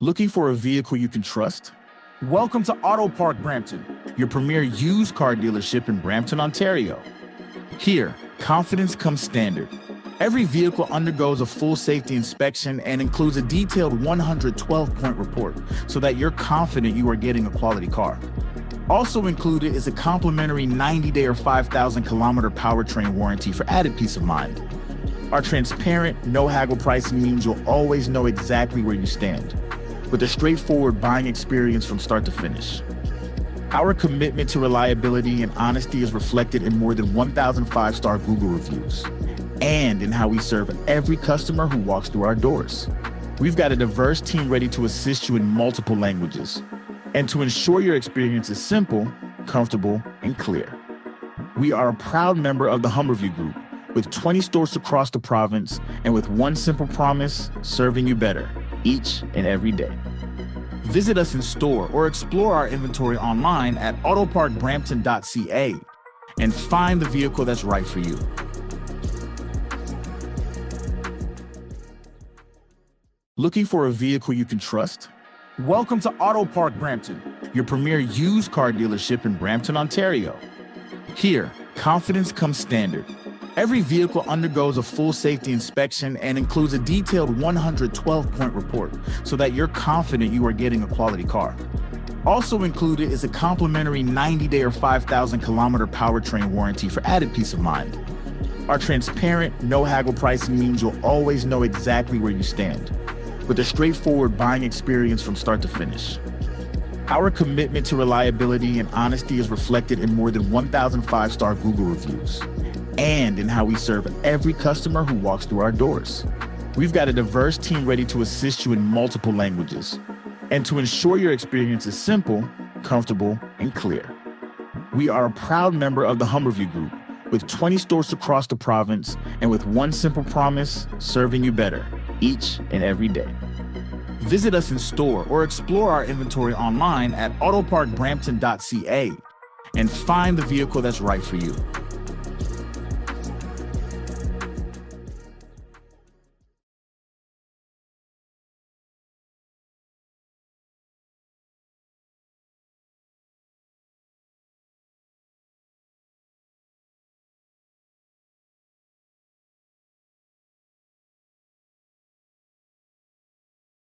Looking for a vehicle you can trust? Welcome to Auto Park Brampton, your premier used car dealership in Brampton, Ontario. Here, confidence comes standard. Every vehicle undergoes a full safety inspection and includes a detailed 112-point report so that you're confident you are getting a quality car. Also included is a complimentary 90-day or 5,000-kilometer powertrain warranty for added peace of mind. Our transparent, no-haggle pricing means you'll always know exactly where you stand, with a straightforward buying experience from start to finish. Our commitment to reliability and honesty is reflected in more than 1,000 five-star Google reviews, and in how we serve every customer who walks through our doors. We've got a diverse team ready to assist you in multiple languages, and to ensure your experience is simple, comfortable, and clear. We are a proud member of the Humberview Group, with 20 stores across the province, and with one simple promise, serving you better each and every day. Visit us in store or explore our inventory online at autoparkbrampton.ca and find the vehicle that's right for you. Looking for a vehicle you can trust? Welcome to Auto Park Brampton, your premier used car dealership in Brampton, Ontario. Here, confidence comes standard. Every vehicle undergoes a full safety inspection and includes a detailed 112-point report so that you're confident you are getting a quality car. Also included is a complimentary 90-day or 5,000-kilometer powertrain warranty for added peace of mind. Our transparent, no-haggle pricing means you'll always know exactly where you stand, with a straightforward buying experience from start to finish. Our commitment to reliability and honesty is reflected in more than 1,000 five-star Google reviews, and in how we serve every customer who walks through our doors. We've got a diverse team ready to assist you in multiple languages, and to ensure your experience is simple, comfortable, and clear. We are a proud member of the Humberview Group, with 20 stores across the province, and with one simple promise, serving you better each and every day. Visit us in store or explore our inventory online at autoparkbrampton.ca and find the vehicle that's right for you.